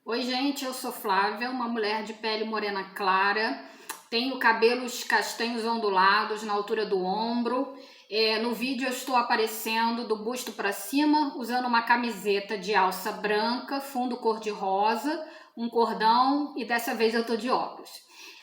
Oi, gente, eu sou Flávia, uma mulher de pele morena clara, tenho cabelos castanhos ondulados na altura do ombro. No vídeo eu estou aparecendo do busto para cima, usando uma camiseta de alça branca, fundo cor-de-rosa, um cordão e dessa vez eu estou de óculos.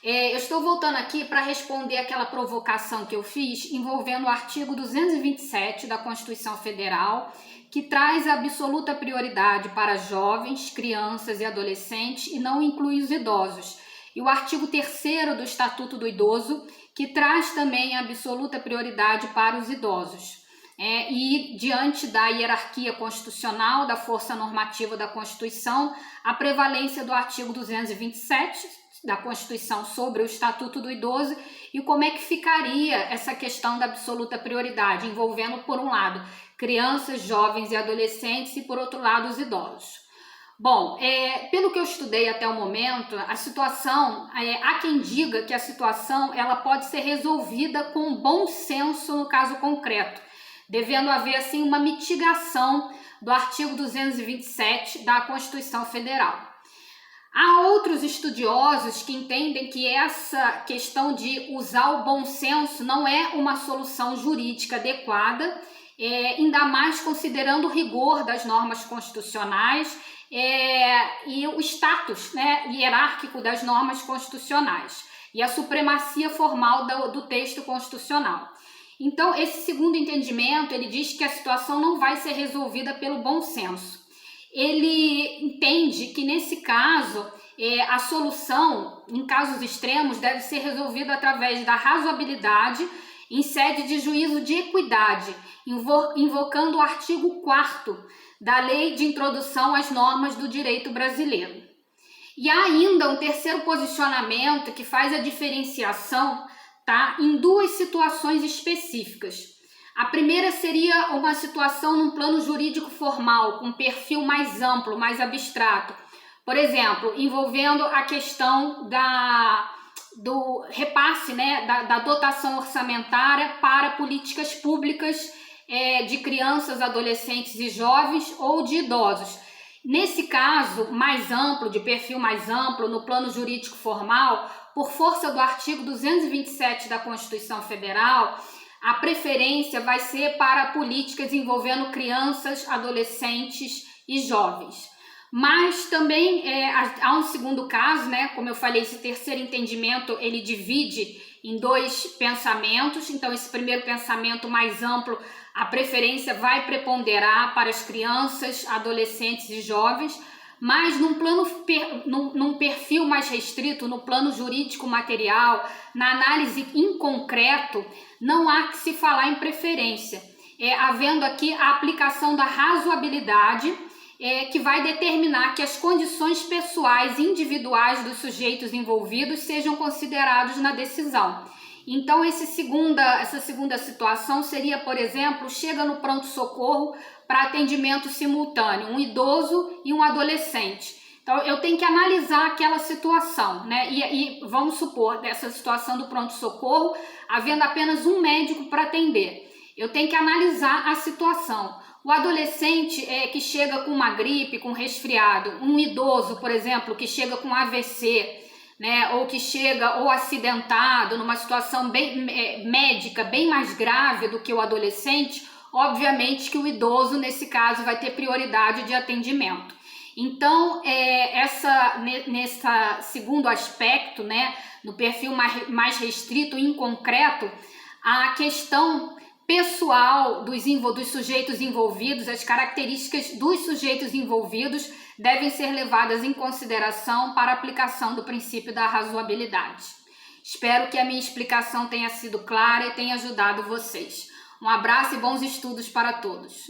Eu estou voltando aqui para responder aquela provocação que eu fiz envolvendo o artigo 227 da Constituição Federal, que traz a absoluta prioridade para jovens, crianças e adolescentes e não inclui os idosos. E o artigo 3º do Estatuto do Idoso, que traz também a absoluta prioridade para os idosos. E diante da hierarquia constitucional, da força normativa da Constituição, a prevalência do artigo 227 da Constituição sobre o Estatuto do Idoso e como é que ficaria essa questão da absoluta prioridade, envolvendo, por um lado, crianças, jovens e adolescentes e, por outro lado, os idosos. Bom, pelo que eu estudei até o momento, a situação, há quem diga que a situação ela pode ser resolvida com bom senso no caso concreto, devendo haver assim uma mitigação do artigo 227 da Constituição Federal. Há outros estudiosos que entendem que essa questão de usar o bom senso não é uma solução jurídica adequada, ainda mais considerando o rigor das normas constitucionais e o status, hierárquico das normas constitucionais e a supremacia formal do texto constitucional. Então, esse segundo entendimento, ele diz que a situação não vai ser resolvida pelo bom senso. Ele entende que, nesse caso, a solução, em casos extremos, deve ser resolvida através da razoabilidade em sede de juízo de equidade, invocando o artigo 4º da Lei de Introdução às Normas do Direito Brasileiro. E há ainda um terceiro posicionamento que faz a diferenciação, em duas situações específicas. A primeira seria uma situação num plano jurídico formal, com perfil mais amplo, mais abstrato. Por exemplo, envolvendo a questão do repasse, da dotação orçamentária para políticas públicas de crianças, adolescentes e jovens ou de idosos. Nesse caso mais amplo, de perfil mais amplo, no plano jurídico formal, por força do artigo 227 da Constituição Federal, a preferência vai ser para políticas envolvendo crianças, adolescentes e jovens. Mas também há um segundo caso, como eu falei, esse terceiro entendimento ele divide em dois pensamentos. Então, esse primeiro pensamento mais amplo, a preferência vai preponderar para as crianças, adolescentes e jovens, mas num perfil mais restrito, no plano jurídico material, na análise em concreto, não há que se falar em preferência, havendo aqui a aplicação da razoabilidade, que vai determinar que as condições pessoais individuais dos sujeitos envolvidos sejam considerados na decisão. Então, essa segunda situação seria, por exemplo, chega no pronto-socorro para atendimento simultâneo, um idoso e um adolescente. Então, eu tenho que analisar aquela situação, E vamos supor, dessa situação do pronto-socorro, havendo apenas um médico para atender. Eu tenho que analisar a situação. O adolescente que chega com uma gripe, com resfriado, um idoso, por exemplo, que chega com AVC, ou que chega ou acidentado, numa situação médica bem mais grave do que o adolescente, obviamente que o idoso, nesse caso, vai ter prioridade de atendimento. Então, nesse segundo aspecto, no perfil mais restrito e inconcreto, a questão pessoal dos sujeitos envolvidos, as características dos sujeitos envolvidos devem ser levadas em consideração para a aplicação do princípio da razoabilidade. Espero que a minha explicação tenha sido clara e tenha ajudado vocês. Um abraço e bons estudos para todos.